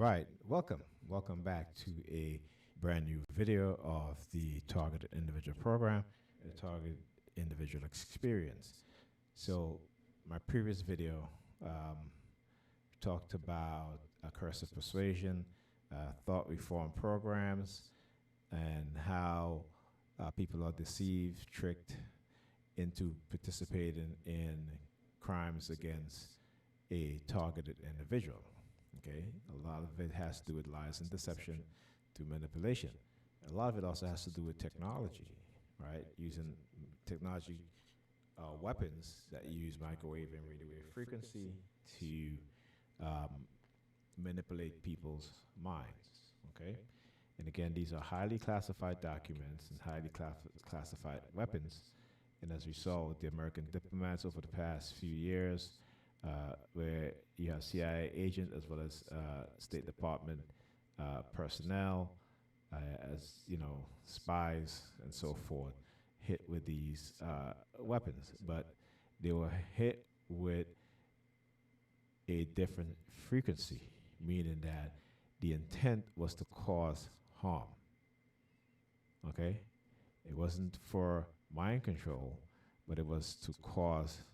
right, welcome back to a brand new video of the Targeted Individual Program, the Targeted Individual Experience. So, my previous video talked about coercive persuasion, thought reform programs, and how people are deceived, tricked into participating in crimes against a targeted individual. Okay, a lot of it has to do with lies and deception through manipulation. A lot of it also has to do with technology, right? Using technology weapons that use microwave and radio wave frequency to manipulate people's minds. Okay, and again, these are highly classified documents and highly classified weapons. And as we saw with the American diplomats over the past few years, where you have CIA agents as well as State Department personnel, as you know, spies and so forth, hit with these weapons, but they were hit with a different frequency, meaning that the intent was to cause harm. Okay, it wasn't for mind control, but it was to cause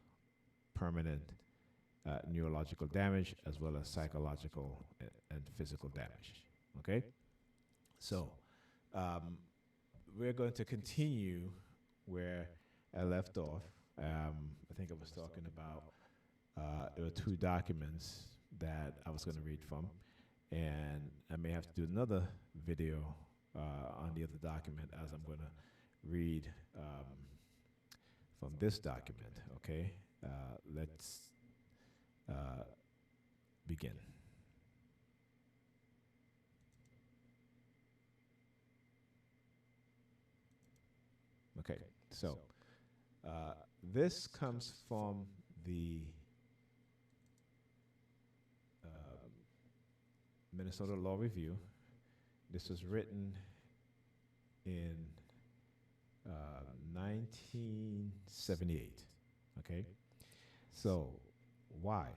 permanent neurological damage as well as psychological and physical damage. Okay, so we're going to continue where I left off. I think I was talking about there were two documents that I was going to read from, and I may have to do another video on the other document as I'm going to read from this document. Okay, let's begin. Okay, so this comes from the Minnesota Law Review. This was written in 1978. Okay, so why?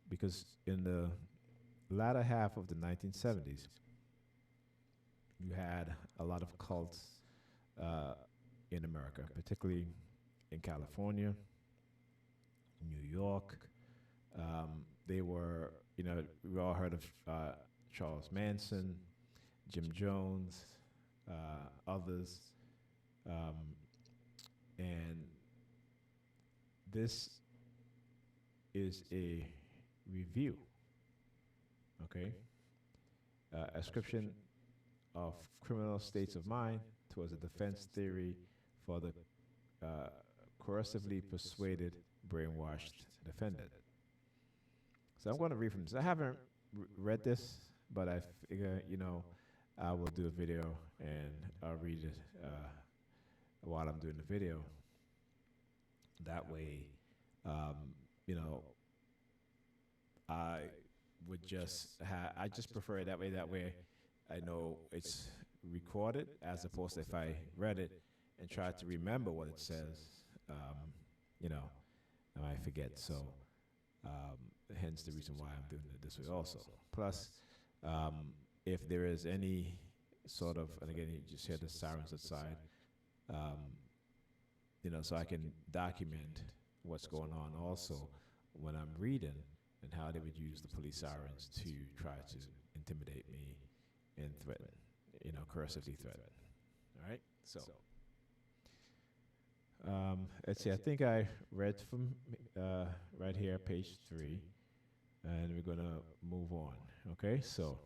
Because in the latter half of the 1970s, you had a lot of cults in America, particularly in California, New York. They were, you know, we all heard of Charles Manson, Jim Jones, others. And this is a review, okay? Ascription of criminal states of mind towards a defense theory for the coercively persuaded, brainwashed defendant. So I'm going to read from this. I haven't read this, but I figure, you know, I will do a video and I'll read it while I'm doing the video. That way, you know, I would just I just prefer it that way. That way, I know it's recorded as opposed to if I read it and try to remember what it says, you know, I might forget. So, hence the reason why I'm doing it this way also. Plus, if there is any sort of, and again, you just hear the sirens outside, you know, so I can document what's going on also when I'm reading and how they would use the police sirens to try to intimidate me and threaten, you know, coercively threaten. All right, so let's see. I think I read from right here, page 3, and we're gonna move on. Okay, so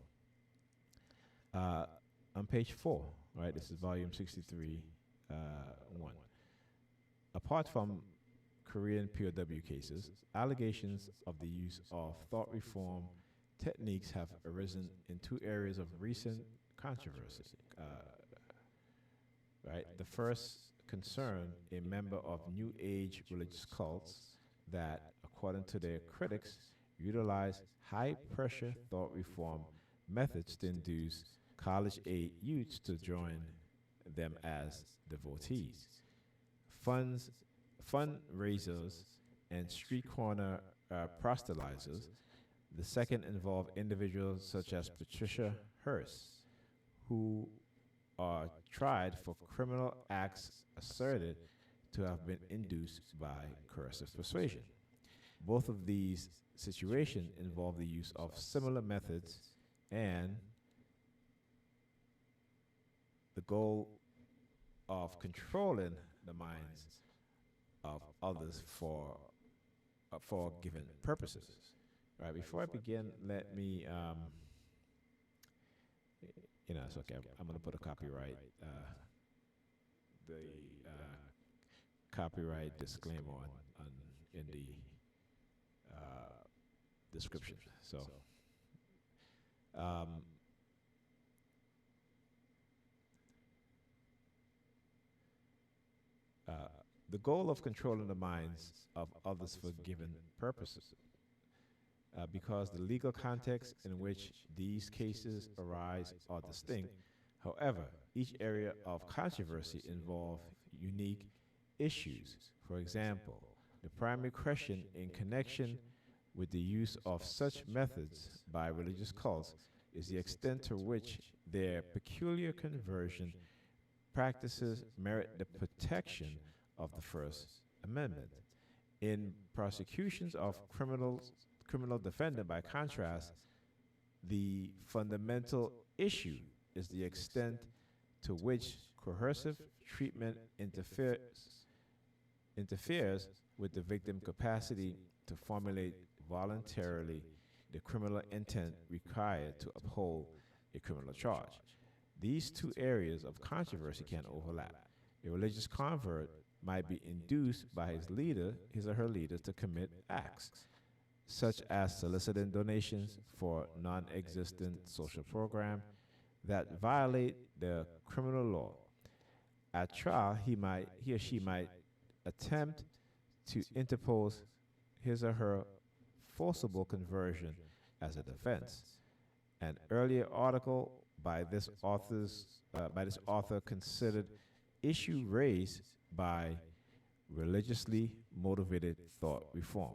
on page 4, right? This is volume 63, 1. Apart from Korean POW cases, allegations of the use of thought reform techniques have arisen in 2 areas of recent controversy. Right, the first concern a member of New Age religious cults that, according to their critics, utilize high-pressure thought reform methods to induce college-age youths to join them as devotees. Fundraisers and street corner proselytizers The second involved individuals such as Patricia Hearst, who are tried for criminal acts asserted to have been induced by coercive persuasion. Both of these situations involve the use of similar methods and the goal of controlling the minds of others for given purposes. Right. Before I begin, let me, it's okay. I'm going to put a copyright, the copyright disclaimer on in the description. So, um, uh, the goal of controlling the minds of others for given purposes, because the legal context in which these cases arise are distinct. However, each area of controversy involves unique issues. For example, the primary question in connection with the use of such methods by religious cults is the extent to which their peculiar conversion practices merit the protection of the First Amendment. In prosecutions of criminal defendant, by contrast, the fundamental issue is the extent to which coercive treatment interferes with the victim's capacity to formulate voluntarily the criminal intent required to uphold a criminal charge. These two areas of controversy can overlap. A religious convert might be induced by his or her leader, to commit acts such as soliciting donations for non-existent social program that violate the criminal law. At trial, he or she might attempt to interpose his or her forcible conversion as a defense. An earlier article by this author considered issue raised by religiously motivated thought reform.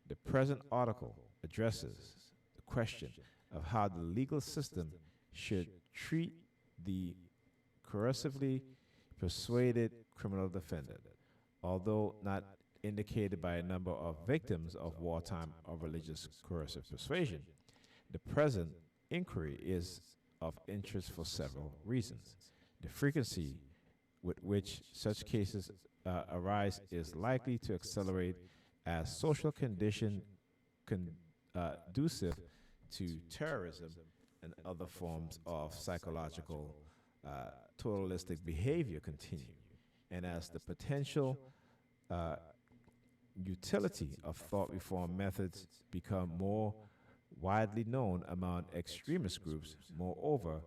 The present article addresses the question of how the legal system should treat the coercively persuaded criminal defendant. Although not indicated by a number of victims of wartime or religious coercive persuasion, the present inquiry is of interest for several reasons. The frequency with which such cases arise is likely to accelerate as social condition conducive to terrorism and other forms of psychological totalistic behavior continue, and as the potential utility of thought reform methods become more widely known among extremist groups. Moreover,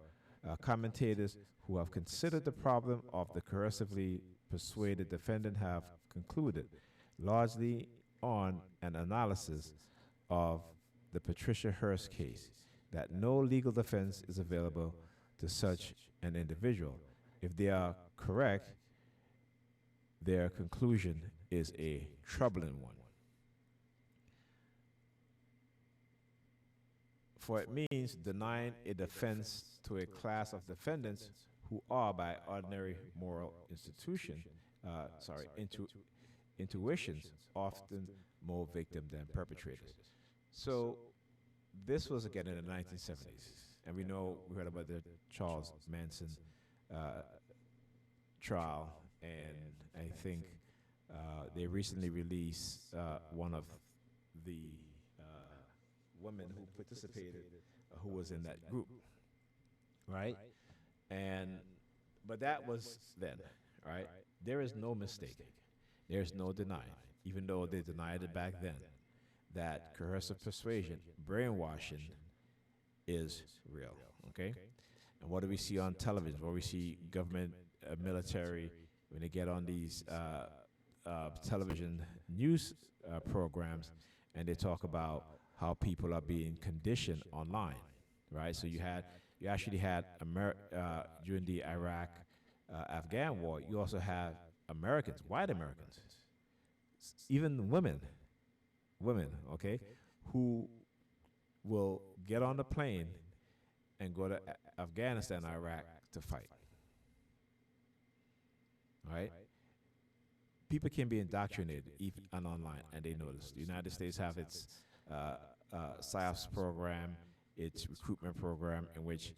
commentators who have considered the problem of the coercively persuaded defendant have concluded, largely on an analysis of the Patricia Hearst case, that no legal defense is available to such an individual. If they are correct, their conclusion is a troubling one. For it means denying a defense to a class of defendants who are, by ordinary moral intuitions, often more victim than perpetrators. So this was again in the 1970s, and we heard about the Charles Manson trial, and I think they recently released one of the women who participated, who was in that group, right? But that was then, right? There is no mistaking. There's no denying, even though they denied it back then, that coercive persuasion, brainwashing, is real, okay? And what do we see on television? What we see government, military, when they get on these television news programs, and they talk about how people are being conditioned online, right? So you actually had during the Iraq-Afghan war, you also have Americans, white Americans, even women, okay, who will get on the plane and go to Afghanistan, Iraq to fight. All right? People can be indoctrinated even and online, and they notice. The United States have its PSYOPs program, its recruitment program, in which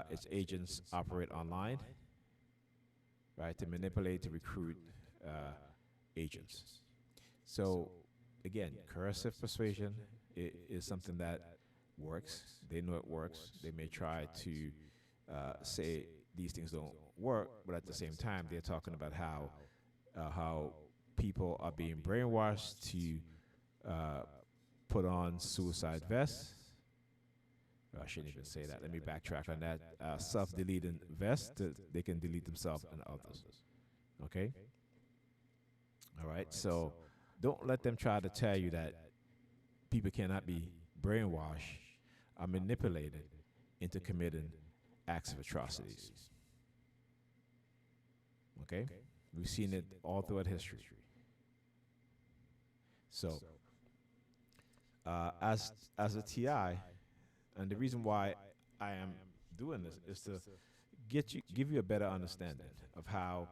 its agents operate online, right, to manipulate, to recruit agents. So, again, coercive persuasion is something that works. They know it works. They may try to say these things don't work, but at the same time, they're talking about how people are being brainwashed to put on suicide vests. I shouldn't even say that. Let me backtrack on that. Self-deleting vests that they can delete themselves and others. Okay? All right? So don't let them try to tell you that people cannot be brainwashed or manipulated into committing acts of atrocities. Okay? We've seen it all throughout history. So, as a TI, and the reason why I am doing this is to give you a better understanding of how,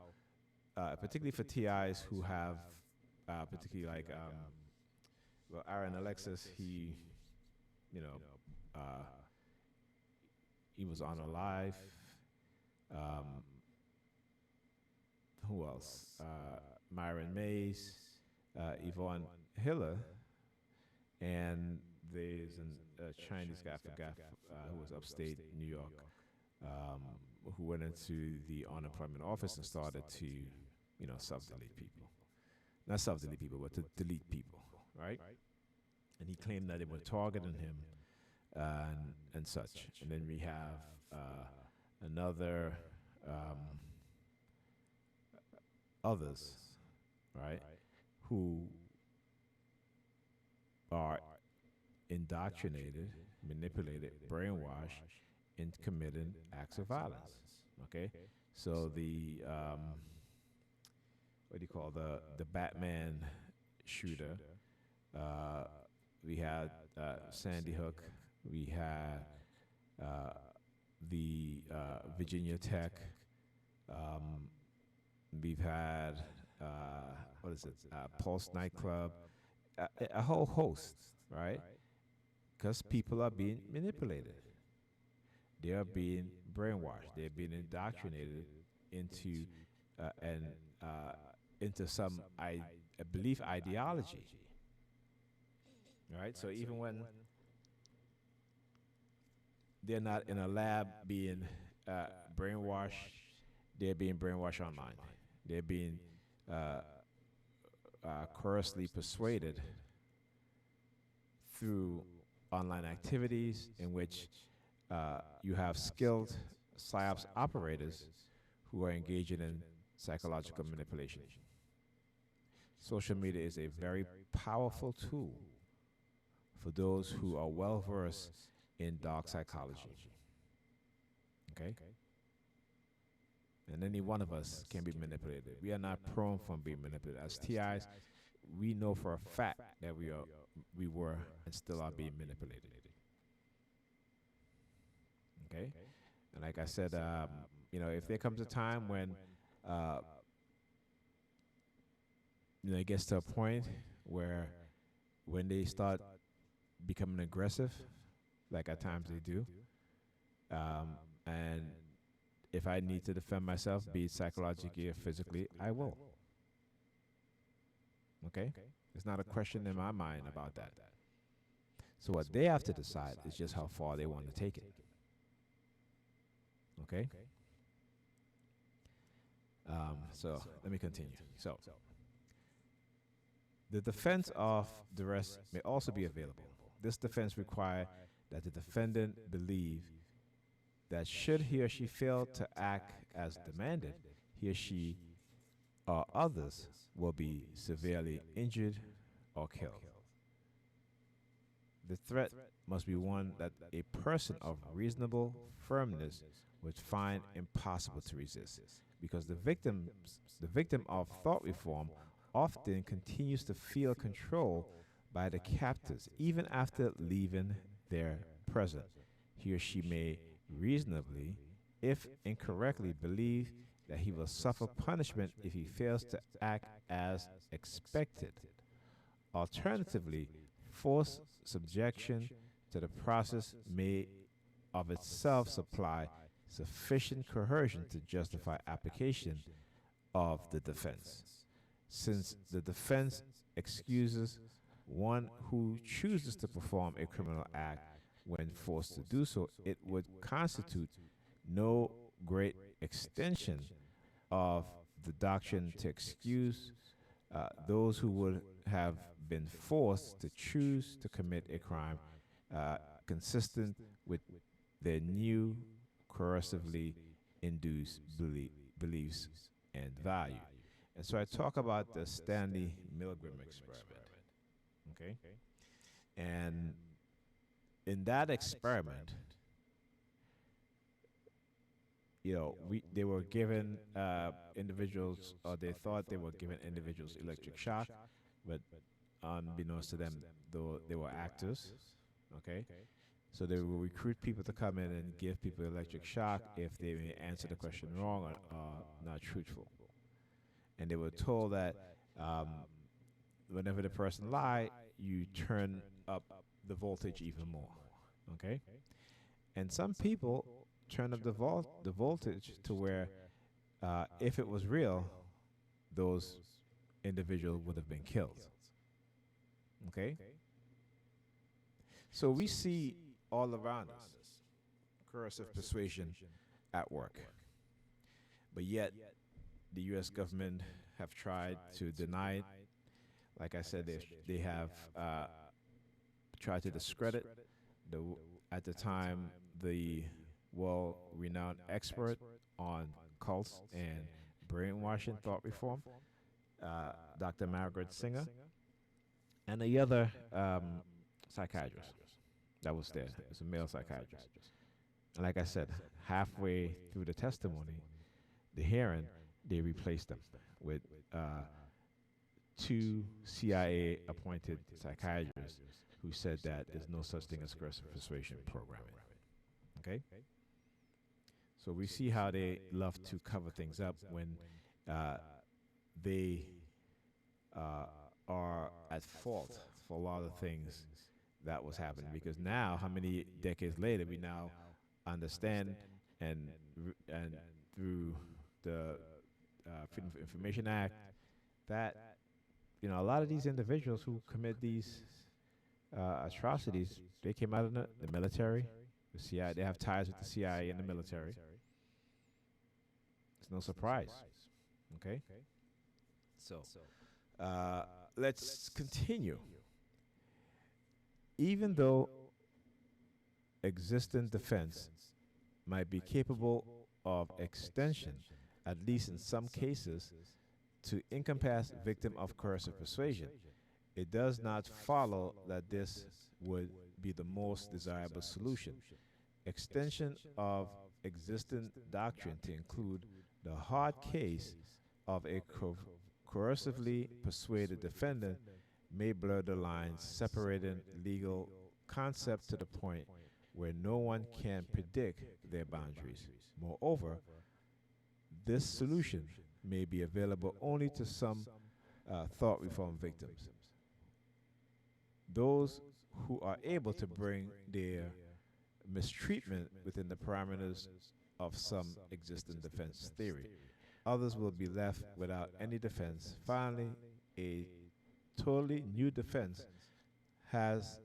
particularly for TIs who have, particularly like, well, Aaron Alexis, you know, he was on a live. Who else? Myron Mays, Yvonne Hiller, and there's a Chinese guy, I forgot, who was upstate New York, who went into the unemployment office and started to, self-delete people. Not self-delete people, but to delete people, right? And he claimed that they were targeting him and such. And then we have another, others, right, who are indoctrinated, manipulated, brainwashed into committing acts of violence. Okay, so the what do you call the Batman shooter? We had Sandy Hook. We had the Virginia Tech. We've had Pulse nightclub, a whole host, right? Because people are being manipulated. They are being brainwashed. They're being indoctrinated into into some belief ideology. Right? So even when they're not in a lab being brainwashed, they're being brainwashed online. They're being coercively persuaded through online activities in which you have skilled PSYOPs operators who are engaging in psychological manipulation. Social media is a very powerful tool for those who are well versed in dark psychology. Okay? And any one of us can be manipulated. We are not prone from being manipulated. As TIs, we know for a fact that we were and still are being manipulated. Okay? And like I said, if there comes a time when it gets to a point where when they start becoming aggressive, like at times they do, and if I need to defend myself, be it psychologically or physically, I will. Okay? There's not a question in my mind about that. So what they have to decide is just how far they want to take it. Okay? So let me continue. So the defense of duress may also be available. This defense requires that the defendant believe that should he or she fail to act as demanded, he or she or others will be severely injured or killed. The threat must be one that a person of reasonable firmness would find impossible to resist, because the victim of thought reform often continues to feel controlled by the captors even after leaving there present. He or she may reasonably, if incorrectly, believe that he will suffer punishment if he fails to act as expected. Alternatively, forced subjection to the process may of itself supply sufficient coercion to justify application of the defense. Since the defense excuses one who chooses to perform a criminal act when forced to do so, it would constitute no great extension of the doctrine to excuse those who would have been forced to choose to commit a crime consistent with their new coercively induced beliefs and value. And so I talk about the Stanley Milgram experiment. Okay? And in that experiment, they were given individuals, or they thought they were giving individuals electric shock, but unbeknownst to them, though they were actors. Okay? So they will recruit people to come in and give people electric shock if they may answer the question wrong or not truthful. And they were told that whenever the person lied, you turn up the voltage even more. Okay? And some people turn up the voltage to where if it was real, those individuals would have been killed. Okay? So we see all around us coercive persuasion at work. But yet, the U.S. government have tried to deny it. Like I said, they have tried to discredit at the time, the well-renowned expert on cults and brainwashing thought reform, Dr. Margaret Singer, and the other psychiatrist that was there. It's a male psychiatrist. And like I said, halfway through the testimony, the hearing, they replaced them with two CIA-appointed psychiatrists who said that there's no such thing as coercive persuasion programming. Okay? So we see how they love to cover things up when they are at fault for a lot of things that was happening. Because now, how many decades later, we now understand and through the Freedom of Information Act that a lot of these individuals who commit these atrocities, they came out of the military, the CIA. They have ties with the CIA and the military. It's no surprise. Okay? So, let's continue. Even though existing defense might be capable of extension, at least in some cases, to encompass victim of coercive persuasion, it does not follow that this would be the most desirable solution. Extension of existing doctrine to include the hard case of a coercively persuaded defendant may blur the lines separating legal concepts to the point where no one can predict their boundaries. Moreover, this solution may be available only to some thought reform victims. Those who are able to bring their mistreatment within the parameters of some existing defense theory. Others will be left without any defense. Finally, a totally new defense has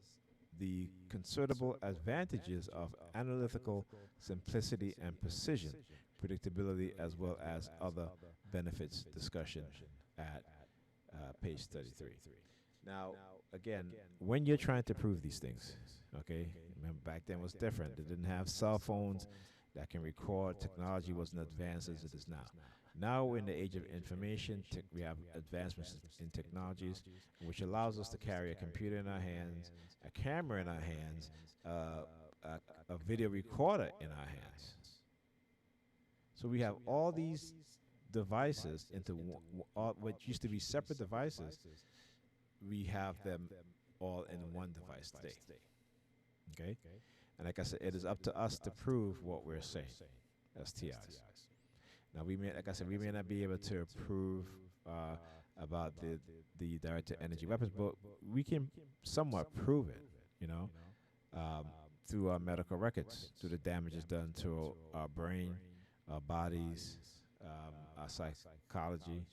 the considerable advantages of analytical simplicity and precision, predictability, as well as other benefits discussion at page 33. Now, again, when you're trying to prove these things, okay, remember back then was different. They didn't have cell phones that can record. Technology wasn't advanced as it is now. Now we're in the age of information. We have advancements in technologies, which allows us to carry a computer in our hands, a camera in our hands, a video recorder in our hands. So we have all these devices into what used to be separate devices. We have them all in one device today. Okay? And like I said, it is up to us to prove what we're saying as TIs. Now, we may, like I said, we may not be able to prove about the directed energy weapons, but we can somewhat prove it, you know, um, through our medical records, through the damages done to our brain, our bodies, our psychology,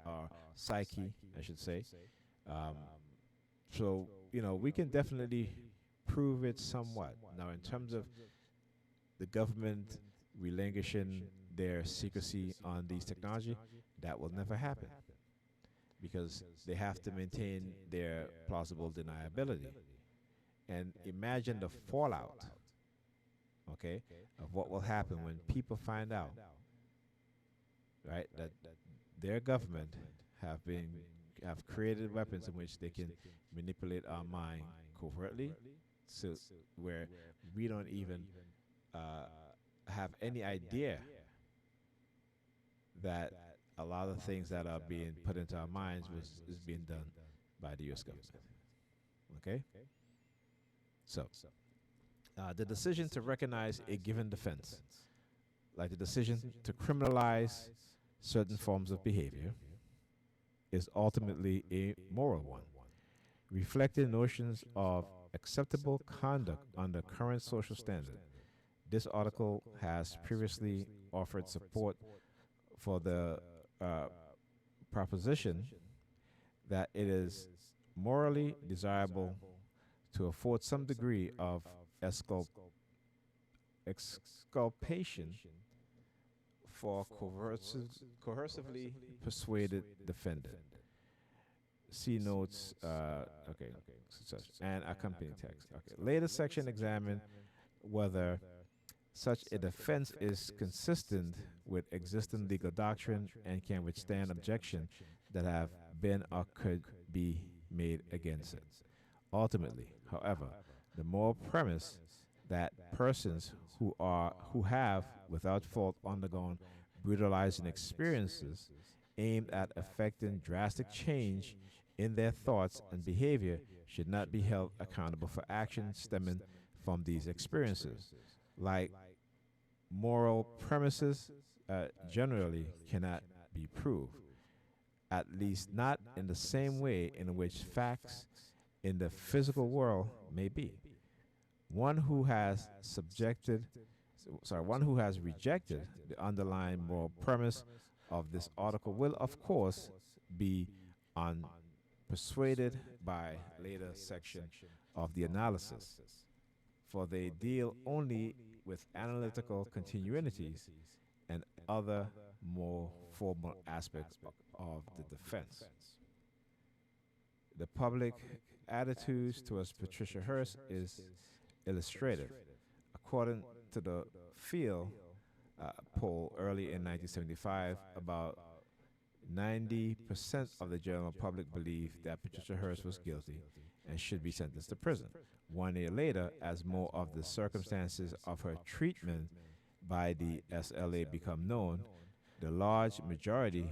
our psyche, I should say. Um, so, you know, we can definitely prove it somewhat. Now, in terms of the government relinquishing their secrecy on these technology, that will never happen because they have to maintain their plausible deniability. And imagine the fallout, okay, of what will happen when people find out, right, that their government have created weapons in which they can manipulate our mind covertly, so where we don't even have any idea that a lot of things that are being put into our minds is being done by the U.S. government. Okay? So, the decision to recognize a given defense, like the decision to criminalize certain forms of behavior, is ultimately a moral one, reflecting notions of acceptable conduct under current social standard. This article has previously offered support for the proposition that it is morally desirable to afford some degree of exculpation for coercively persuaded defendant. See notes, okay, and accompanying text. Okay. Later section examine whether such a defense is consistent with existing legal doctrine and can withstand objection that have been or could be made against it. Ultimately, however, the moral premise that persons who have, without fault, undergone brutalizing experiences aimed at effecting drastic change in their thoughts and behavior should not be held accountable for actions stemming from these experiences. Like moral premises generally cannot be proved, at least not in the same way in which facts in the physical world may be. One who has one who has rejected the underlying moral premise of this article will, of course, be unpersuaded by later section of the analysis, for they deal only with analytical continuities and other more formal aspects of the defense. The public attitudes towards Patricia Hearst is illustrative. According to the Field poll early in 1975, about 90% of the general public believed that Patricia Hearst was guilty and should be sentenced to prison. 1 year later, as more of the circumstances of her treatment by the SLA become known, the large majority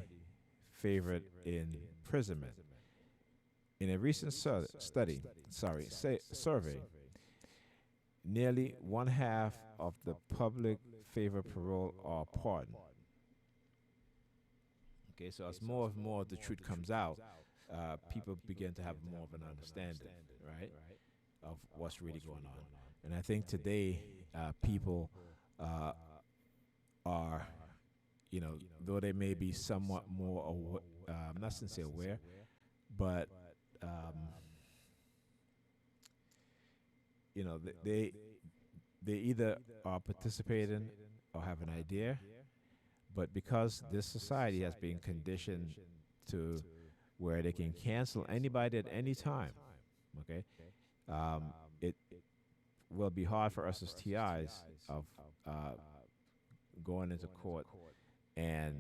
favored imprisonment. In a recent survey, nearly one half of the public favor parole or pardon. Okay, so as more and more of the truth comes out, people begin to have more of an understanding, right, of what's really going on. And I think today, people are, you know, though they may be somewhat more, I'm not sincere aware, but you know, they either are participating or have an idea, but because this society has been conditioned to where they can cancel anybody at any time, okay, it will be hard for us as TIs of going into court, and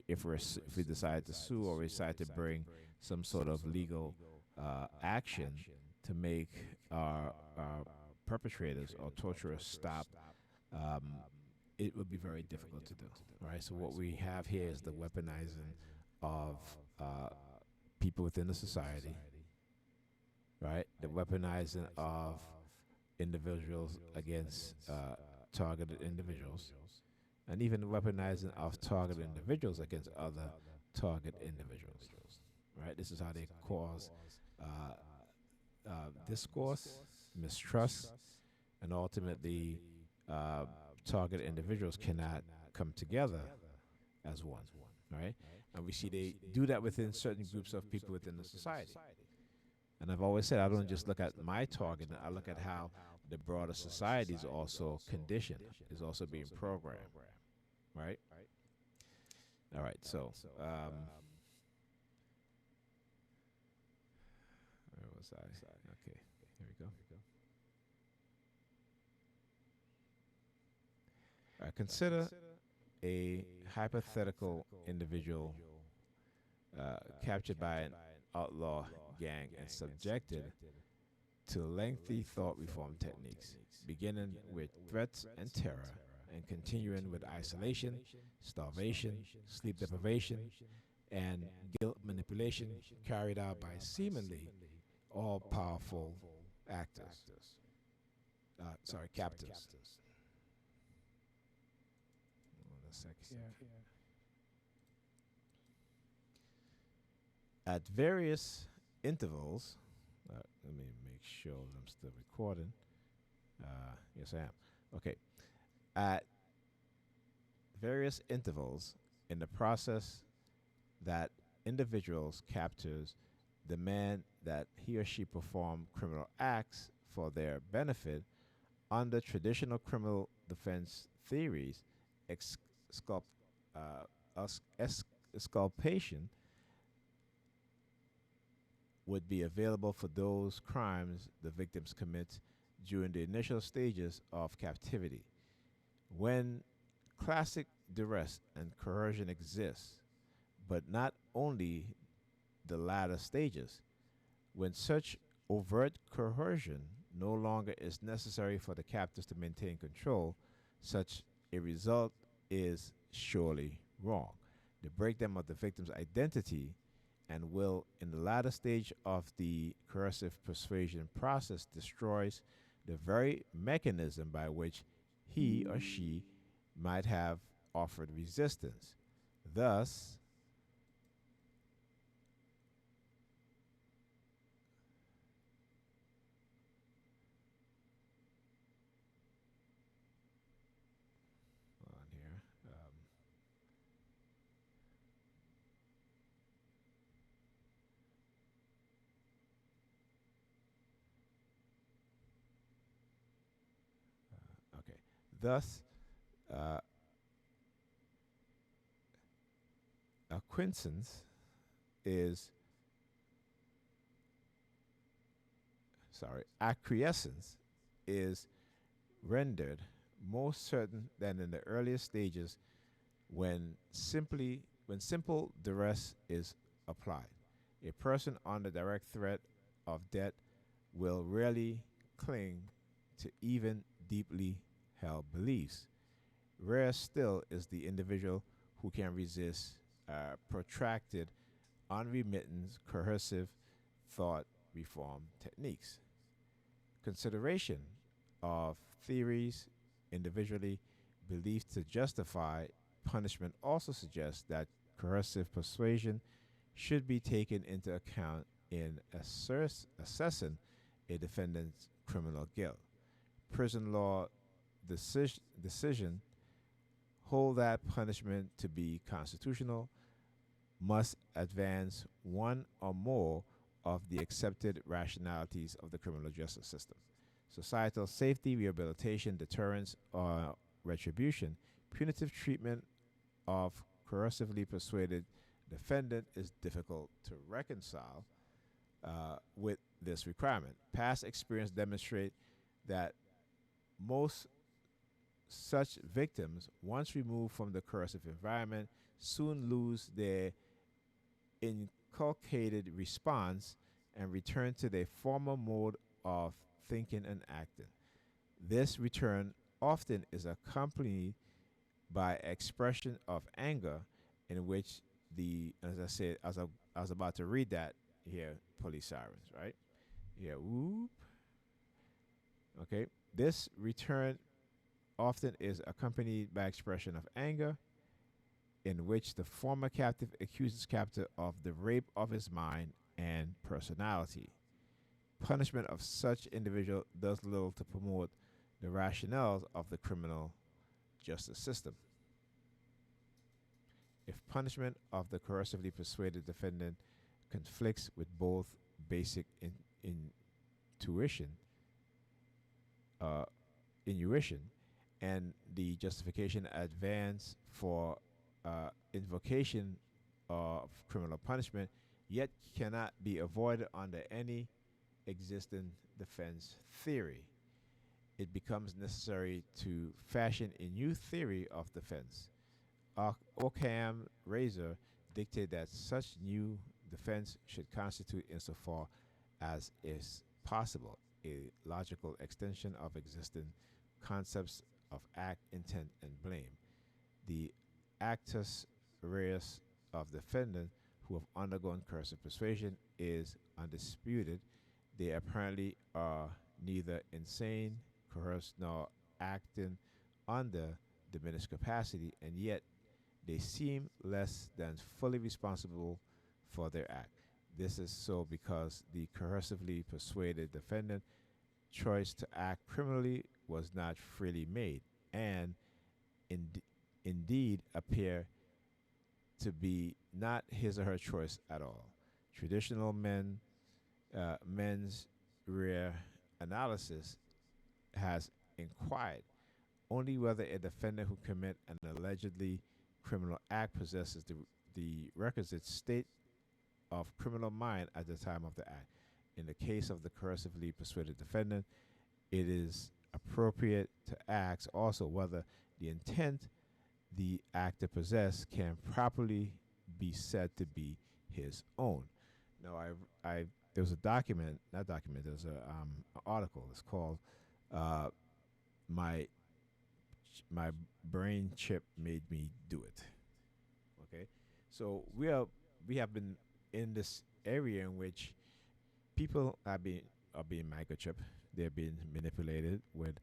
if we decide to sue or we decide to bring some sort of legal action to make our perpetrators or torturers stop, it would be very difficult to do. Right. So what we have here is the weaponizing of people within the society. Right. The weaponizing of individuals against targeted individuals, and even weaponizing of targeted individuals against other target individuals. Right? This is how they cause uh, discourse, mistrust, and ultimately uh, target individuals cannot come together as one. Right? And we see they do that within certain groups of people within the society. And I've always said I don't just look at my target, I look at how the broader society is also conditioned, is also being programmed. Right? All right, so where was I? Okay, here we go. All right, consider a hypothetical individual captured by an outlaw gang and subjected to lengthy thought reform techniques, beginning with threats and terror and continuing with isolation, starvation, sleep deprivation, and guilt manipulation carried out by seemingly all powerful actors. Captors. Hold on a sec here. At various intervals, let me make sure that I'm still recording. Yes, I am. Okay. At various intervals in the process that individuals captors demand that he or she perform criminal acts for their benefit under traditional criminal defense theories, exculp, exculpation would be available for those crimes the victims commit during the initial stages of captivity. When classic duress and coercion exists, but not only the latter stages, when such overt coercion no longer is necessary for the captors to maintain control, such a result is surely wrong. The breakdown of the victim's identity and will in the latter stage of the coercive persuasion process destroys the very mechanism by which he or she might have offered resistance. Thus, on here. Okay. Thus, uh, acquiescence is acquiescence is rendered more certain than in the earliest stages when simple duress is applied. A person under direct threat of death will rarely cling to even deeply held beliefs. Rare still is the individual who can resist protracted, unremittent, coercive thought reform techniques. Consideration of theories individually believed to justify punishment also suggests that coercive persuasion should be taken into account in assessing a defendant's criminal guilt. Prison law decision hold that punishment to be constitutional must advance one or more of the accepted rationalities of the criminal justice system. Societal safety, rehabilitation, deterrence, or retribution, punitive treatment of coercively persuaded defendant is difficult to reconcile with this requirement. Past experience demonstrate that most such victims, once removed from the coercive environment, soon lose their inculcated response and return to their former mode of thinking and acting. This return often is accompanied by expression of anger, in which as I said, I was about to read that here, police sirens, right? Yeah, whoop. Okay, this return often is accompanied by expression of anger, in which the former captive accuses captor of the rape of his mind and personality. Punishment of such individual does little to promote the rationales of the criminal justice system. If punishment of the coercively persuaded defendant conflicts with both basic intuition, uh, intuition, and the justification advanced for invocation of criminal punishment, yet cannot be avoided under any existing defense theory, it becomes necessary to fashion a new theory of defense. Occam Razor dictated that such new defense should constitute, insofar as is possible, a logical extension of existing concepts of act, intent, and blame. The actus reus of defendants who have undergone coercive persuasion is undisputed. They apparently are neither insane, coerced, nor acting under diminished capacity, and yet they seem less than fully responsible for their act. This is so because the coercively persuaded defendant choice to act criminally was not freely made, and in, indeed appear to be not his or her choice at all. Traditional men's rear analysis has inquired only whether a defendant who commit an allegedly criminal act possesses the requisite state of criminal mind at the time of the act. In the case of the coercively persuaded defendant, it is appropriate to ask also whether the intent the actor possessed can properly be said to be his own. Now, there was a document, not document, there's an article. It's called uh, "My My Brain Chip Made Me Do It." Okay, so we have been in this area in which people are being microchipped. They're being manipulated with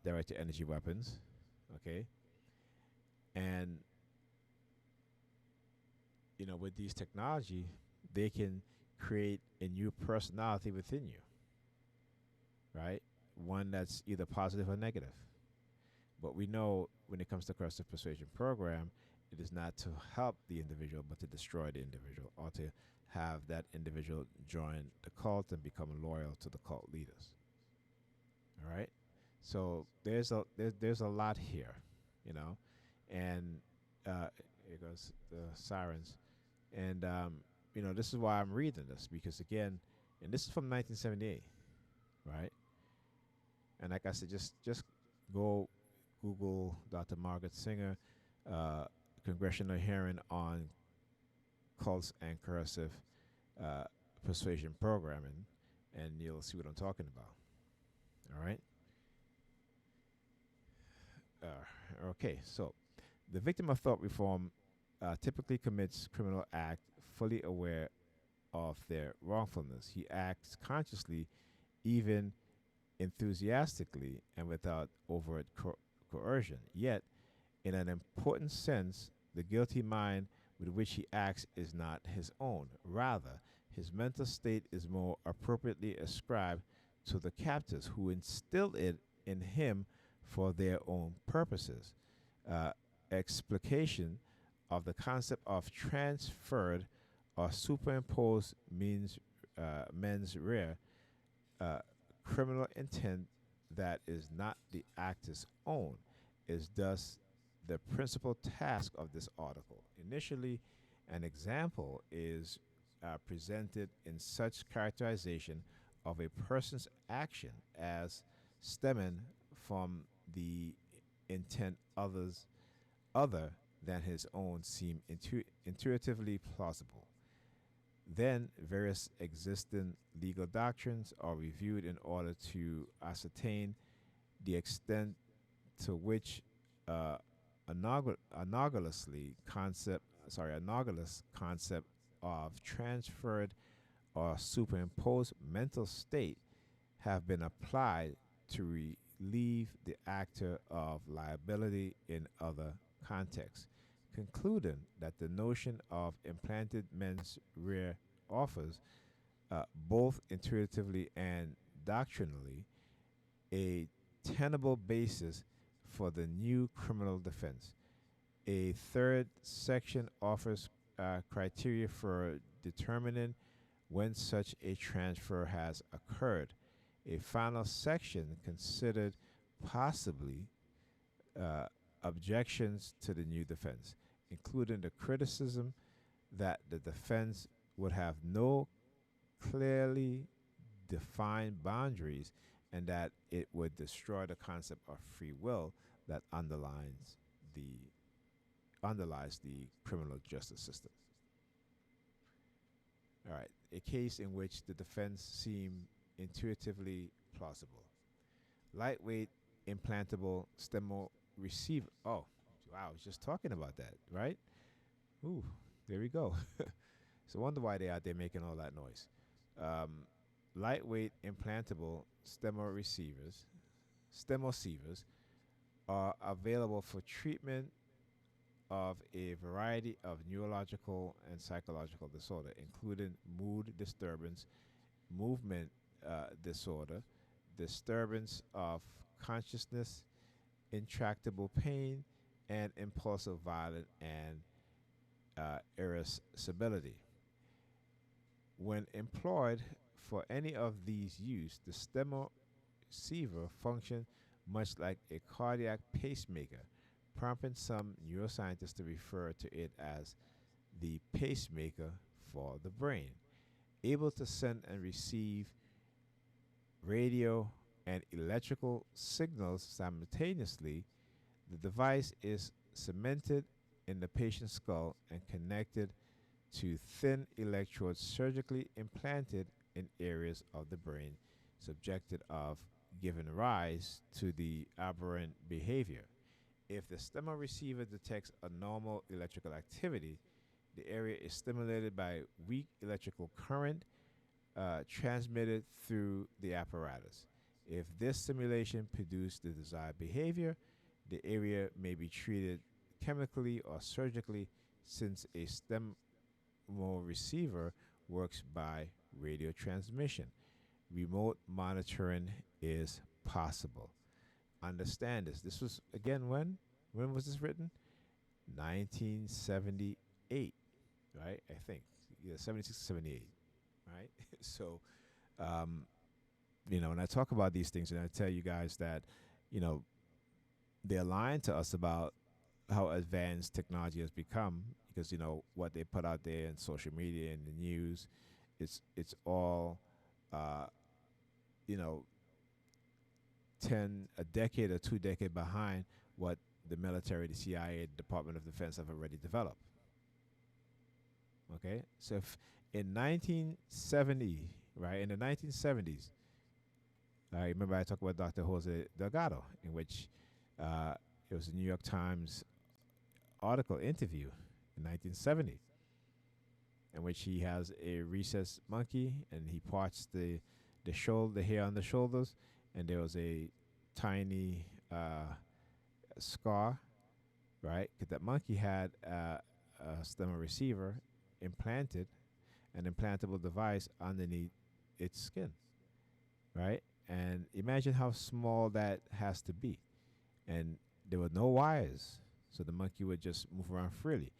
direct energy weapons. Okay, and with these technology, they can create a new personality within you, right? One that's either positive or negative. But we know when it comes to coercive persuasion program, it is not to help the individual, but to destroy the individual, or to have that individual join the cult and become loyal to the cult leaders. All right. So there's a lot here, you know, and here goes the sirens, and this is why I'm reading this, because again, and this is from 1978, right? And like I said, just go Google Dr. Margaret Singer, uh, congressional hearing on cults and coercive uh, persuasion programming, and you'll see what I'm talking about. All right. Okay. So, the victim of thought reform typically commits criminal act fully aware of their wrongfulness. He acts consciously, even enthusiastically, and without overt coercion. Yet, in an important sense, the guilty mind with which he acts is not his own. Rather, his mental state is more appropriately ascribed to the captors who instilled it in him for their own purposes. Uh, Explication of the concept of transferred or superimposed means mens rea, uh, criminal intent that is not the actor's own, is thus the principal task of this article. Initially, an example is presented in such characterization of a person's action as stemming from the intent other than his own seem intuitively plausible. Then, various existing legal doctrines are reviewed in order to ascertain the extent to which uh, analogous concept of transferred or superimposed mental state have been applied to relieve the actor of liability in other contexts, concluding that the notion of implanted mens rea offers, both intuitively and doctrinally, a tenable basis for the new criminal defense. A third section offers criteria for determining when such a transfer has occurred. A final section considered possibly uh, objections to the new defense, including the criticism that the defense would have no clearly defined boundaries and that it would destroy the concept of free will that the underlies the criminal justice system. All right, a case in which the defense seemed intuitively plausible. Lightweight implantable stemmo receiver. Oh, wow, I was just talking about that, right? Ooh, there we go. So wonder why they out there making all that noise. Um, Lightweight implantable stemmo receivers are available for treatment of a variety of neurological and psychological disorder, including mood disturbance, movement disorder, disturbance of consciousness, intractable pain, and impulsive violence and irascibility. When employed for any of these use, the stemmer receiver function much like a cardiac pacemaker, prompting some neuroscientists to refer to it as the pacemaker for the brain. Able to send and receive radio and electrical signals simultaneously, the device is cemented in the patient's skull and connected to thin electrodes surgically implanted in areas of the brain subjected of giving rise to the aberrant behavior. If the stemmer receiver detects a normal electrical activity, the area is stimulated by weak electrical current transmitted through the apparatus. If this stimulation produces the desired behavior, the area may be treated chemically or surgically since a stem receiver works by radio transmission. Remote monitoring is possible. Understand this. This was again when? When was this written? 1978, right? I think. Yeah, 76 78, right? So, um, when I talk about these things and I tell you guys that, you know, they're lying to us about how advanced technology has become because what they put out there in social media and the news, it's all uh, you know 10 a decade or 2 decade behind what the military, the CIA, Department of Defense have already developed. Okay, so if in 1970, right, in the 1970s, I remember I talked about Dr. Jose Delgado, in which it was a New York Times article interview in 1970, in which he has a rhesus monkey and he parts the hair on the shoulders, and there was a tiny scar, right? Because that monkey had a stemmer receiver implanted, an implantable device underneath its skin, right? And imagine how small that has to be. And there were no wires, so the monkey would just move around freely.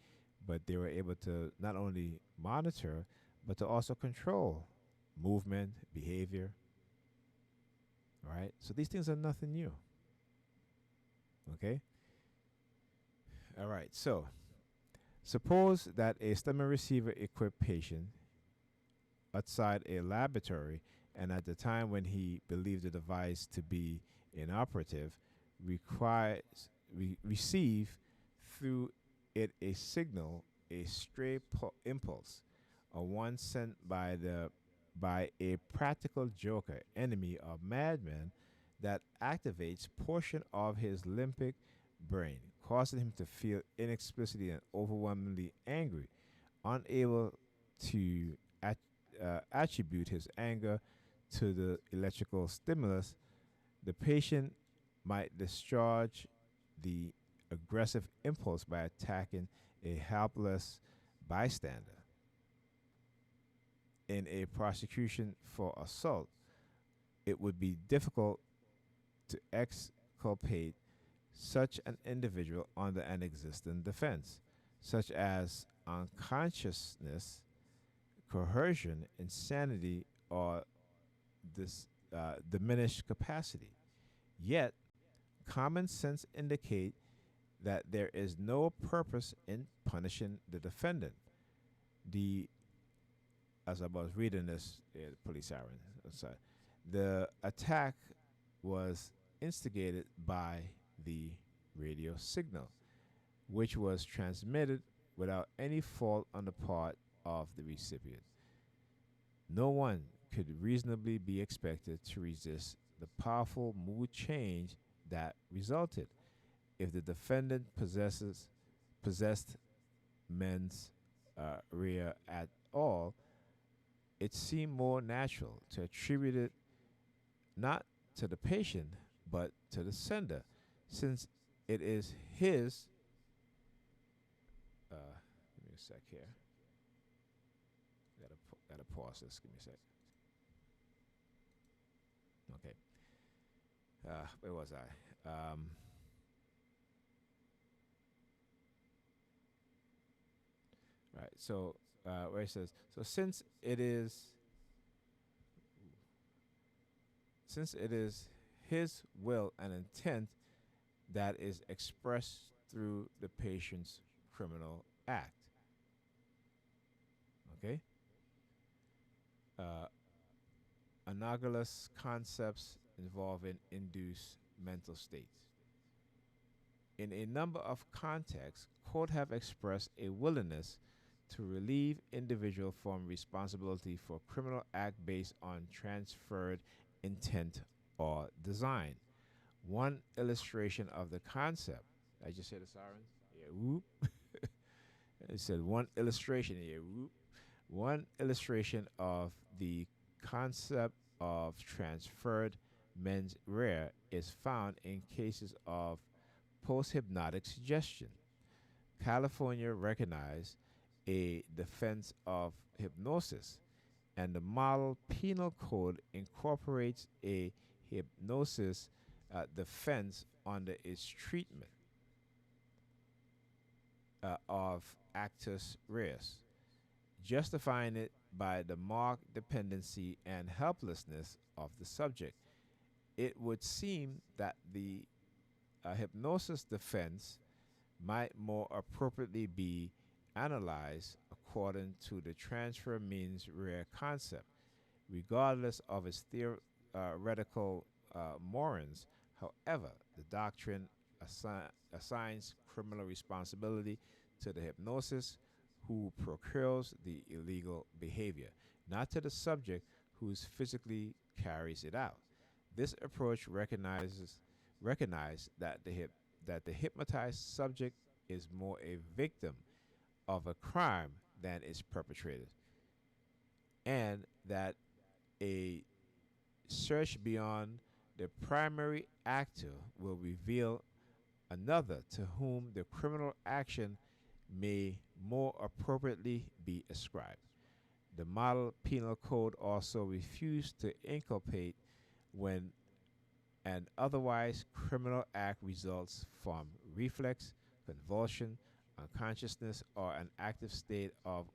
But they were able to not only monitor, but to also control movement, behavior, right? So these things are nothing new. Okay? All right, so suppose that a stemmer receiver equipped patient outside a laboratory, and at the time when he believed the device to be inoperative, receive through it a signal, a stray impulse, or one sent by a practical joker, enemy, or madman that activates portion of his limbic brain, causing him to feel inexplicably and overwhelmingly angry, unable to attribute his anger to the electrical stimulus, the patient might discharge the aggressive impulse by attacking a helpless bystander. In a prosecution for assault, it would be difficult to exculpate such an individual under an existing defense, such as unconsciousness, coercion, insanity, or diminished capacity. Yet, common sense indicate that there is no purpose in punishing the defendant. The As I was reading this, police siren, sorry, the attack was instigated by the radio signal, which was transmitted without any fault on the part of the recipient. No one could reasonably be expected to resist the powerful mood change that resulted. If the defendant possessed mens rea at all, it seemed more natural to attribute it not to the patient but to the sender, since it is his. Give me a sec here. Gotta pause this. Give me a sec. Okay. Where was I? Right. So where it says, so since it is his will and intent that is expressed through the patient's criminal act. Okay? Analogous concepts involving induced mental states. In a number of contexts, courts have expressed a willingness to relieve individual from responsibility for criminal act based on transferred intent or design. One illustration of the concept. I just hear the sirens? Yeah, whoop. It said one illustration here. Whoop. One illustration of the concept of transferred mens rea is found in cases of post-hypnotic suggestion. California recognized a defense of hypnosis, and the model penal code incorporates a hypnosis defense under its treatment of actus reus, justifying it by the marked dependency and helplessness of the subject. It would seem that the hypnosis defense might more appropriately be analyzed according to the transfer mens rea concept, regardless of its theoretical moorings. However, the doctrine assigns criminal responsibility to the hypnosis who procures the illegal behavior, not to the subject who physically carries it out. This approach recognizes that the hypnotized subject is more a victim of a crime than its perpetrator, and that a search beyond the primary actor will reveal another to whom the criminal action may more appropriately be ascribed. The model penal code also refused to inculpate when an otherwise criminal act results from reflex, convulsion, unconsciousness, or an active state of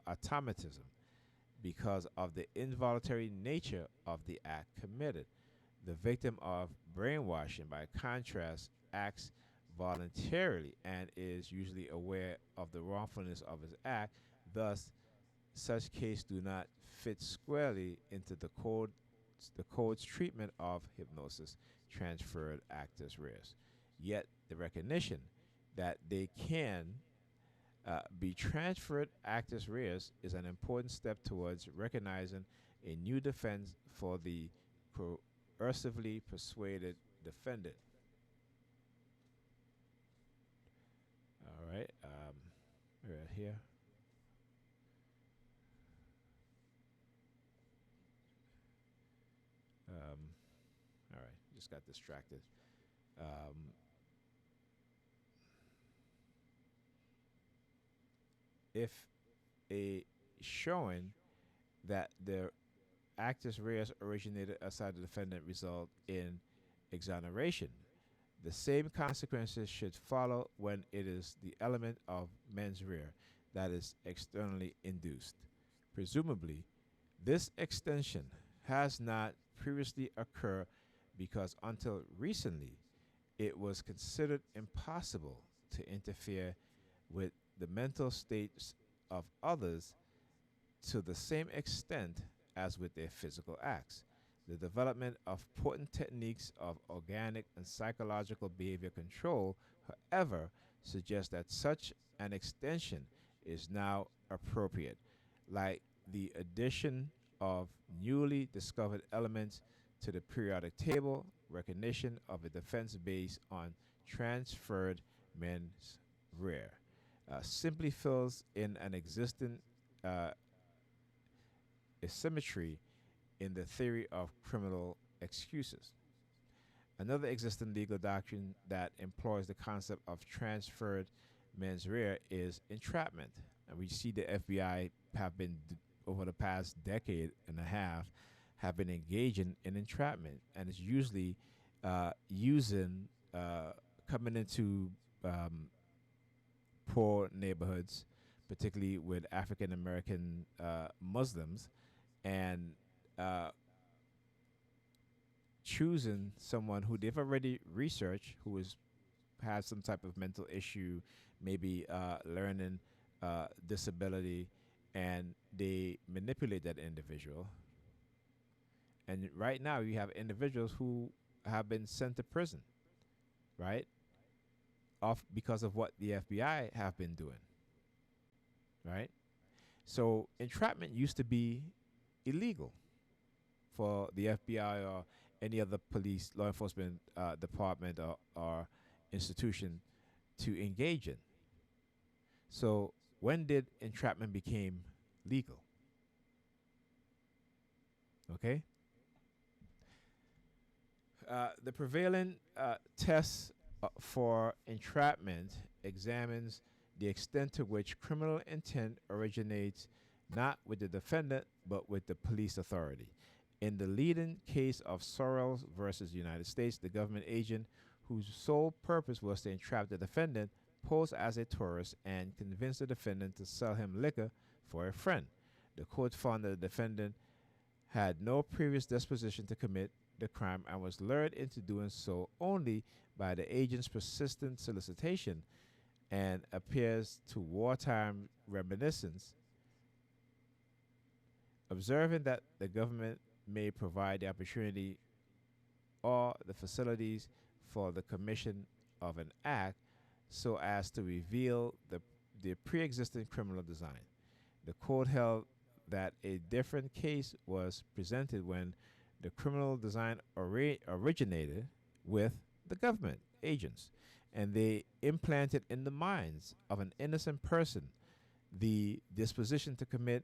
automatism because of the involuntary nature of the act committed. The victim of brainwashing, by contrast, acts voluntarily and is usually aware of the wrongfulness of his act. Thus, such cases do not fit squarely into the code's treatment of hypnosis transferred actus reus. Yet, the recognition that they can be transferred actus reus is an important step towards recognizing a new defense for the coercively persuaded defendant. All right, right here. Just got distracted. Um, if a showing that the actus reus originated outside the defendant result in exoneration, the same consequences should follow when it is the element of mens rea that is externally induced. Presumably, this extension has not previously occurred because until recently it was considered impossible to interfere with the mental states of others to the same extent as with their physical acts. The development of potent techniques of organic and psychological behavior control, however, suggests that such an extension is now appropriate, like the addition of newly discovered elements to the periodic table, recognition of a defense based on transferred mens rea. Simply fills in an existing uh, asymmetry in the theory of criminal excuses. Another existing legal doctrine that employs the concept of transferred mens rea is entrapment. And we see the FBI have been, over the past decade and a half, have been engaging in entrapment. And it's usually using, coming into poor neighborhoods, particularly with African American Muslims, and uh, choosing someone who they've already researched who has some type of mental issue, maybe learning disability, and they manipulate that individual. And right now, you have individuals who have been sent to prison, right, off because of what the FBI have been doing, right? So entrapment used to be illegal for the FBI or any other police, law enforcement department or institution to engage in. So when did entrapment became legal? Okay. The prevailing test for entrapment examines the extent to which criminal intent originates not with the defendant but with the police authority. In the leading case of Sorrells versus United States, the government agent whose sole purpose was to entrap the defendant posed as a tourist and convinced the defendant to sell him liquor for a friend. The court found that the defendant had no previous disposition to commit the crime and was lured into doing so only by the agent's persistent solicitation and appears to wartime reminiscence. Observing that the government may provide the opportunity or the facilities for the commission of an act so as to reveal the pre existing criminal design. The court held that a different case was presented when the criminal design originated with the government agents and they implanted in the minds of an innocent person the disposition to commit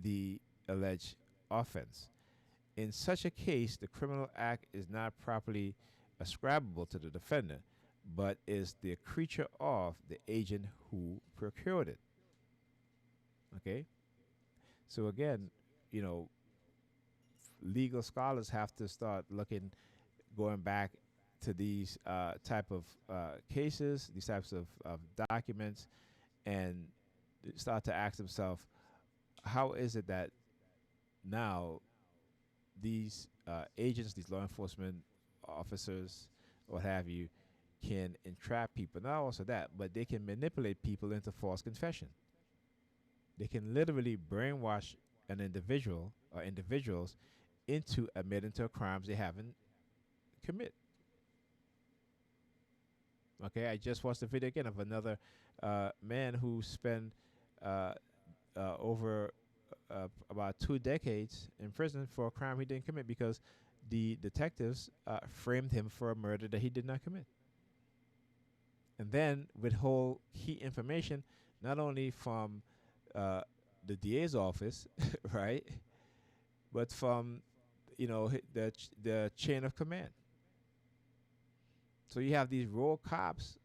the alleged offense. In such a case, the criminal act is not properly ascribable to the defendant, but is the creature of the agent who procured it. Okay? So again, you know, legal scholars have to start looking, going back to these type of cases, these types of documents, and start to ask themselves, how is it that now these agents, these law enforcement officers, what have you, can entrap people? Not also that, but they can manipulate people into false confession. They can literally brainwash an individual or individuals into admitting to crimes they haven't commit. Okay, I just watched a video again of another man who spent uh, over about 2 decades in prison for a crime he didn't commit because the detectives framed him for a murder that he did not commit. And then withhold key information, not only from the DA's office, right, but from the chain of command. So you have these rural cops,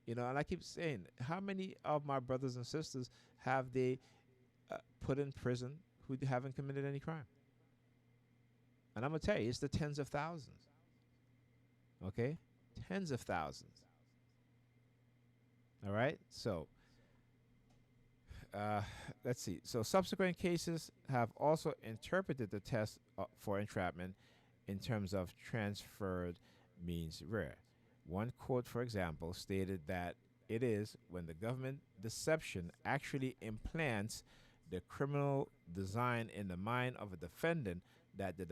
and I keep saying, how many of my brothers and sisters have they put in prison who haven't committed any crime? And I'm gonna tell you, it's the tens of thousands. Okay, tens of thousands. All right. So uh, let's see. So subsequent cases have also interpreted the test for entrapment in terms of transferred means rare. One quote, for example, stated that it is when the government deception actually implants the criminal design in the mind of a defendant that the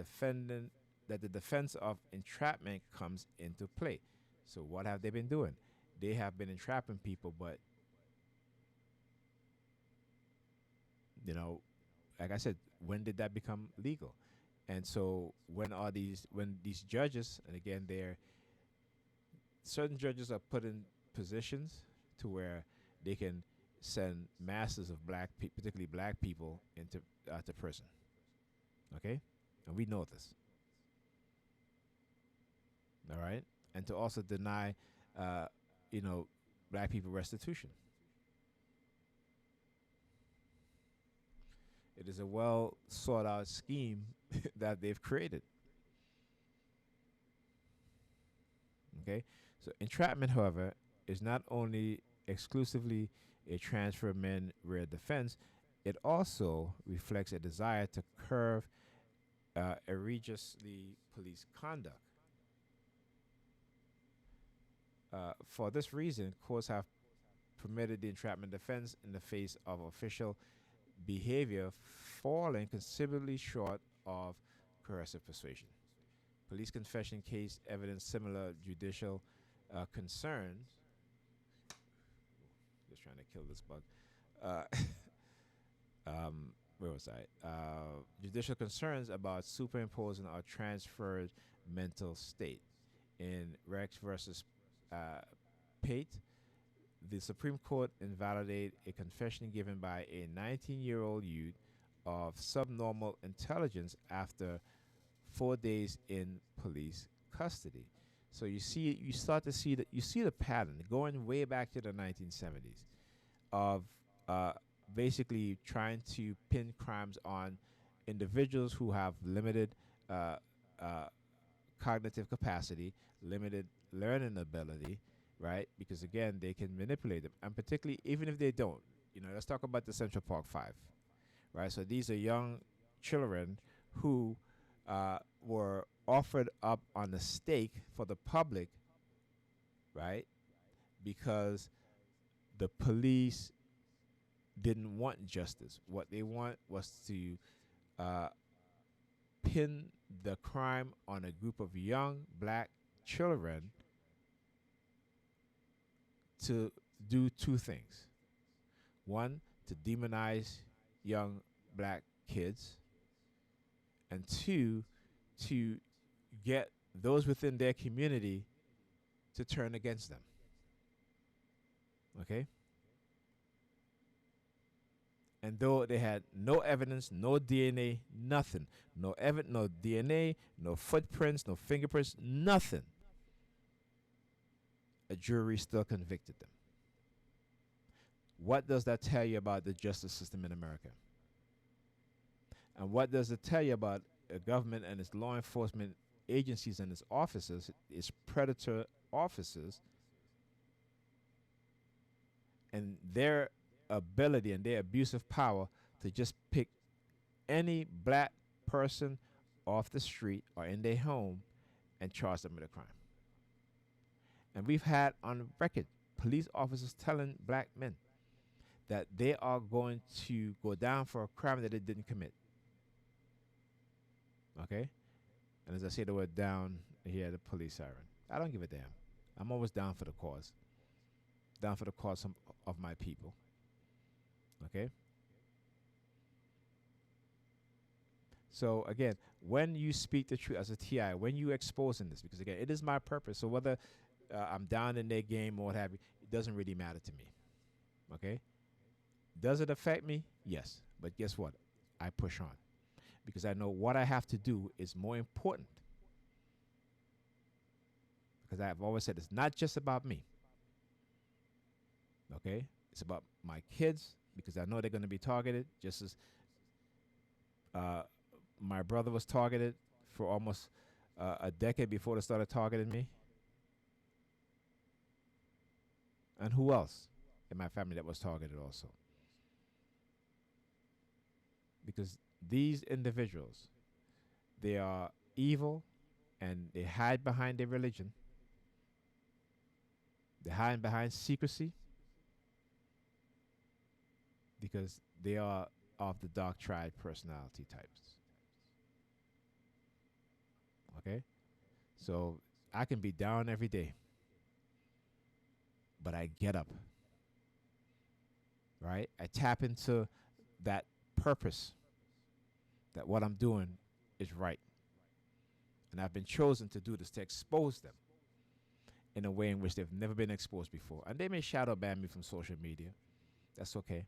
defense of entrapment comes into play. So what have they been doing? They have been entrapping people, but you know, like I said, when did that become legal? And so when these judges, and again, they're certain judges are put in positions to where they can send masses of particularly black people, into to prison. Okay, and we know this. All right, and to also deny, uh, you know, black people restitution. It is a well sought out scheme that they've created. Okay, so entrapment, however, is not only exclusively a transfer men rare defense, it also reflects a desire to curb egregiously police conduct. For this reason, courts have permitted the entrapment defense in the face of official behavior falling considerably short of coercive persuasion. Police confession case evidence similar judicial concerns. Just trying to kill this bug. Uh, where was I? Judicial concerns about superimposing or transferred mental state. In Rex versus uh, Pate, the Supreme Court invalidated a confession given by a 19-year-old youth of subnormal intelligence after 4 days in police custody. So you start to see that you see the pattern going way back to the 1970s of uh, basically trying to pin crimes on individuals who have limited uh, uh, cognitive capacity, limited learning ability, right? Because again, they can manipulate them, and particularly even if they don't, let's talk about the Central Park Five, right? So these are young children who were offered up on a stake for the public, right? Because the police didn't want justice. What they want was to uh, pin the crime on a group of young black children to do two things. One, to demonize young black kids, and two, to get those within their community to turn against them. Okay? And though they had no evidence, no DNA, nothing, no DNA, no footprints, no fingerprints, nothing, a jury still convicted them. What does that tell you about the justice system in America? And what does it tell you about a government and its law enforcement agencies and its officers, its predator officers, and their ability and their abuse of power to just pick any black person off the street or in their home and charge them with a crime? And we've had on record police officers telling black men that they are going to go down for a crime that they didn't commit. Okay? And as I say the word down, I hear the police siren. I don't give a damn. I'm always down for the cause. Down for the cause of my people. Okay? So again, when you speak the truth as a TI, when you exposing this, because again, it is my purpose. So whether I'm down in their game or what have you, it doesn't really matter to me. Okay? Does it affect me? Yes. But guess what? I push on. Because I know what I have to do is more important. because I've always said it's not just about me. Okay, it's about my kids because I know they're going to be targeted, just as uh, my brother was targeted for almost a decade before they started targeting me. And who else in my family that was targeted also? Because these individuals, they are evil and they hide behind their religion. They hide behind secrecy because they are of the dark triad personality types. Okay? So I can be down every day, but I get up, right? I tap into that purpose that what I'm doing is right. And I've been chosen to do this to expose them in a way in which they've never been exposed before. And they may shadow ban me from social media. That's okay.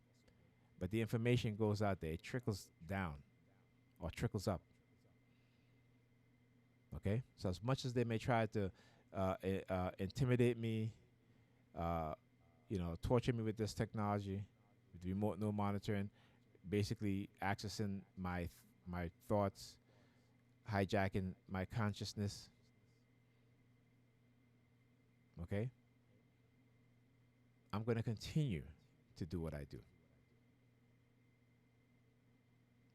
But the information goes out there, it trickles down or trickles up. Okay? So as much as they may try to intimidate me, uh, torture me with this technology, with remote no monitoring, basically accessing my thoughts, hijacking my consciousness. Okay? I'm going to continue to do what I do.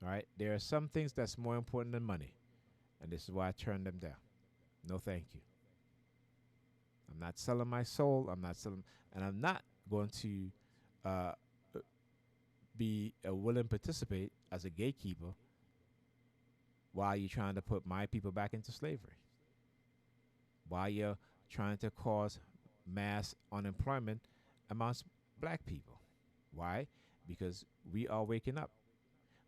All right? There are some things that's more important than money, and this is why I turn them down. No, thank you. I'm not selling my soul. And I'm not going to uh, be a willing participate as a gatekeeper while you're trying to put my people back into slavery, while you're trying to cause mass unemployment amongst black people. Why? Because we are waking up.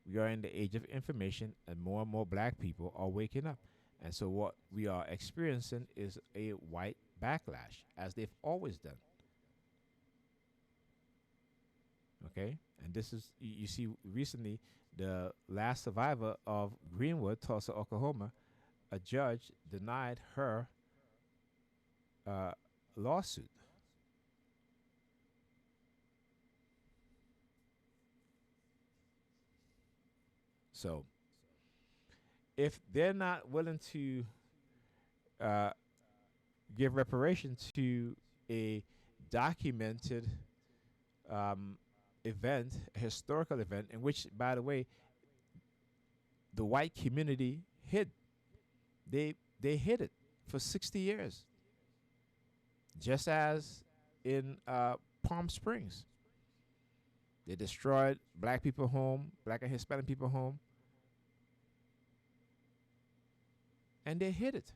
We are in the age of information, and more black people are waking up. And so what we are experiencing is a white backlash, as they've always done. Okay? And this is, you see, recently, the last survivor of Greenwood, Tulsa, Oklahoma, a judge denied her lawsuit. So, if they're not willing to uh, give reparation to a documented event, a historical event, in which, by the way, the white community hid. They hid it for 60 years, just as in Palm Springs. They destroyed black people home, black and Hispanic people home, and they hid it.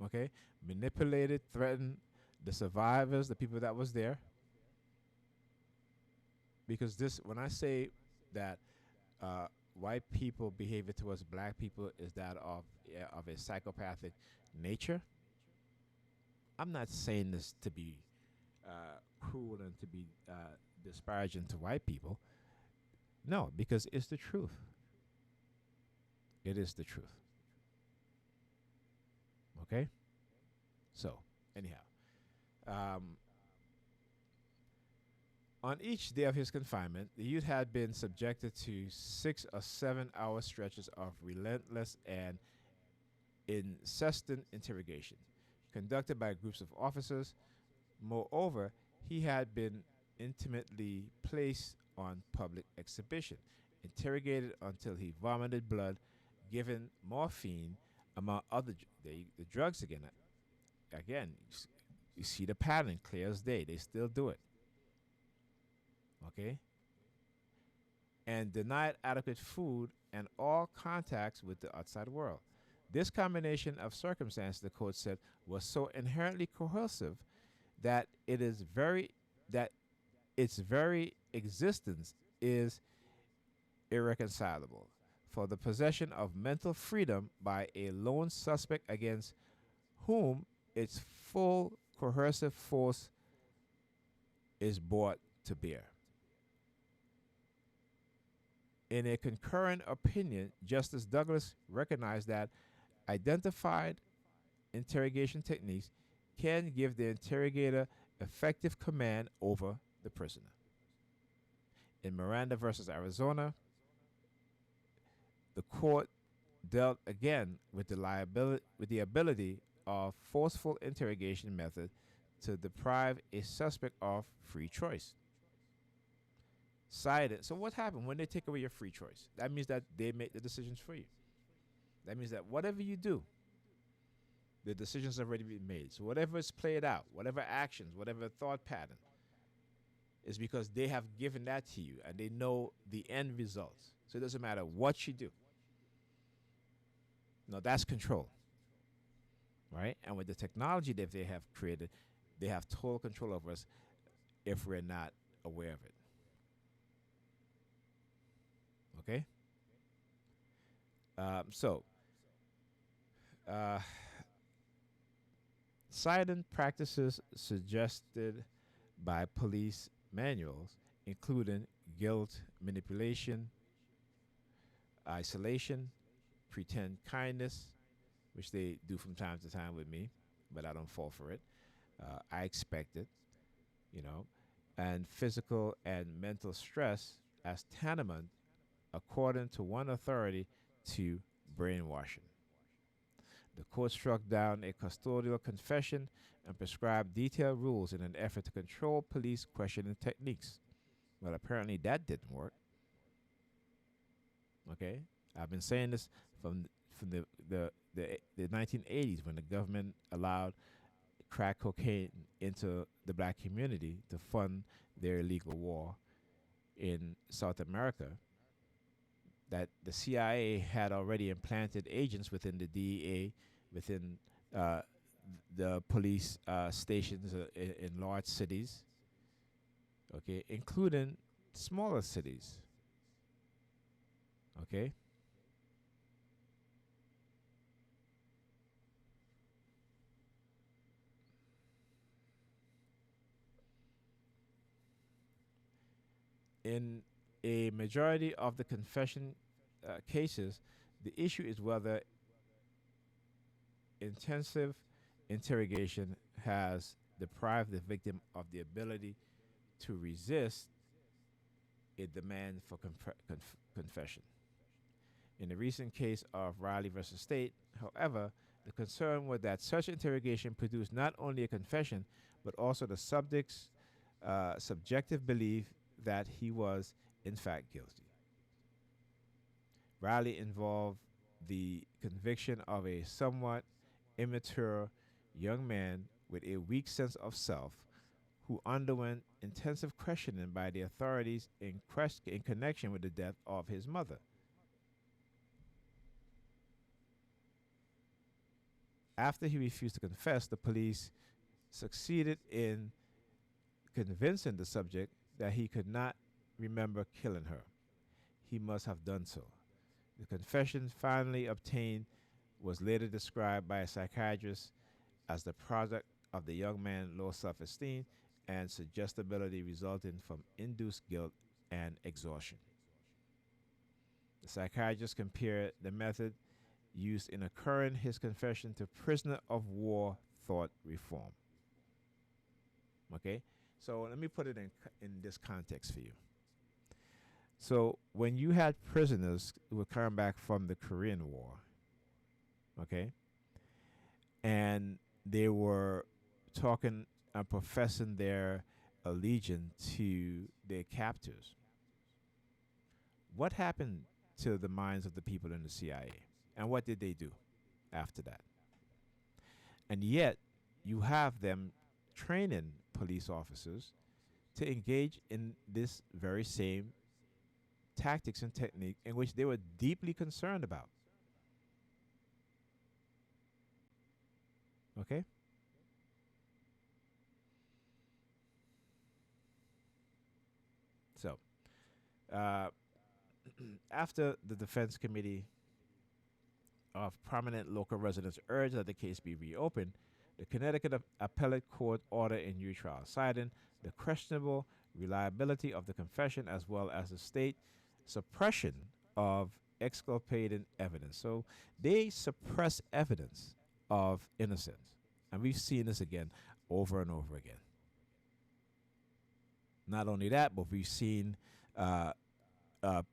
Okay, manipulated, threatened the survivors, the people that was there. Because this, when I say that white people behavior towards black people is that of a psychopathic nature, I'm not saying this to be cruel and to be disparaging to white people. No, because it's the truth. It is the truth. Okay? So, anyhow, on each day of his confinement, the youth had been subjected to 6 or 7 hour stretches of relentless and incessant interrogation, conducted by groups of officers. Moreover, he had been intimately placed on public exhibition, interrogated until he vomited blood, given morphine, among other the drugs again. Again, you see the pattern clear as day. They still do it. Okay? And denied adequate food and all contacts with the outside world. This combination of circumstances, the court said, was so inherently coercive that that its very existence is irreconcilable. For the possession of mental freedom by a lone suspect against whom its full coercive force is brought to bear. In a concurrent opinion, Justice Douglas recognized that identified interrogation techniques can give the interrogator effective command over the prisoner. In Miranda versus Arizona, the court dealt again with the ability of forceful interrogation method to deprive a suspect of free choice. Cited. So what happened when they take away your free choice? That means that they make the decisions for you. That means that whatever you do, the decision's already been made. So whatever is played out, whatever actions, whatever thought pattern, is because they have given that to you and they know the end results. So it doesn't matter what you do. No, that's control. Right? And with the technology that they have created, they have total control over us if we're not aware of it. Okay? So, silent practices suggested by police manuals, including guilt manipulation, isolation, pretend kindness, which they do from time to time with me, but I don't fall for it. I expect it, you know, and physical and mental stress as tantamount, according to one authority, to brainwashing. The court struck down a custodial confession and prescribed detailed rules in an effort to control police questioning techniques. Well, apparently that didn't work. Okay, I've been saying this from the 1980s when the government allowed crack cocaine into the black community to fund their illegal war in South America. That the CIA had already implanted agents within the DEA, within uh, the police stations in large cities, okay, including smaller cities, okay. In a majority of the confession cases, the issue is whether intensive interrogation has deprived the victim of the ability to resist a demand for confession. In the recent case of Riley versus State, however, the concern was that such interrogation produced not only a confession, but also the subject's subjective belief that he was, in fact, guilty. Riley involved the conviction of a somewhat immature young man with a weak sense of self who underwent intensive questioning by the authorities in connection with the death of his mother. After he refused to confess, the police succeeded in convincing the subject that he could not remember killing her. He must have done so. The confession finally obtained was later described by a psychiatrist as the product of the young man's low self esteem and suggestibility resulting from induced guilt and exhaustion. The psychiatrist compared the method used in occurring his confession to prisoner of war thought reform. Okay? So let me put it in this context for you. So when you had prisoners who were coming back from the Korean War, okay, and they were talking and professing their allegiance to their captors, what happened to the minds of the people in the CIA? And what did they do after that? And yet, you have them training police officers to engage in this very same tactics and technique in which they were deeply concerned about. Okay? So, uh, after the Defense Committee of prominent local residents urged that the case be reopened, the Connecticut Appellate Court ordered a new trial, citing the questionable reliability of the confession as well as the state suppression of exculpating evidence. So they suppress evidence of innocence. And we've seen this again over and over again. Not only that, but we've seen uh,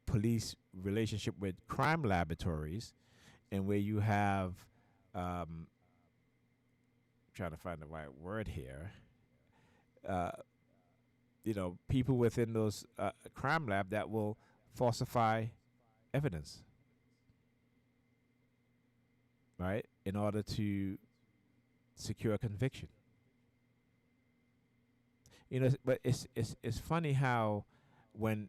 police relationship with crime laboratories, and where you have, trying to find the right word here, uh, people within those crime lab that will falsify evidence, right, in order to secure a conviction. But it's funny how when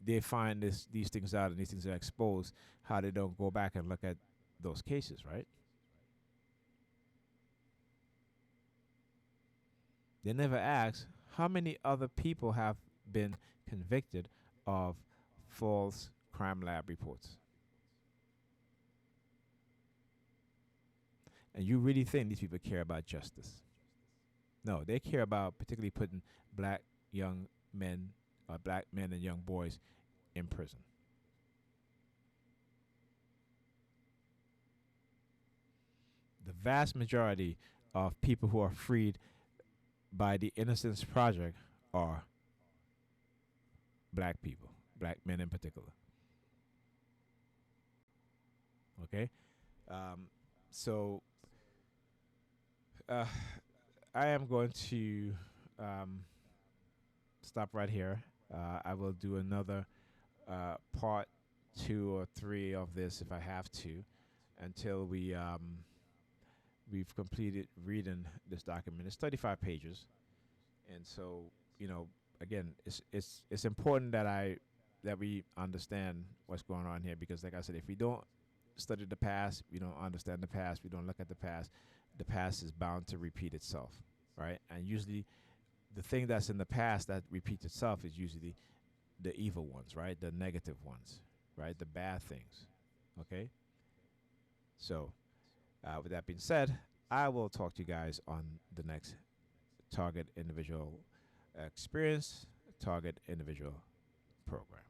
they find these things out and these things are exposed, how they don't go back and look at those cases, right? They never ask how many other people have been convicted of false crime lab reports. And you really think these people care about justice? No, they care about particularly putting black young men, black men and young boys in prison. The vast majority of people who are freed by the Innocence Project are black people, black men in particular. Okay? Um, so uh, I am going to um, stop right here. I will do another part 2 or 3 of this if I have to, until we've completed reading this document. It's 35 pages, and so again, it's important that we understand what's going on here, because, like I said, if we don't study the past, we don't understand the past, we don't look at the past is bound to repeat itself, right? And usually, the thing that's in the past that repeats itself is usually the evil ones, right? The negative ones, right? The bad things. Okay. So, with that being said, I will talk to you guys on the next Target Individual Experience, Target Individual Program.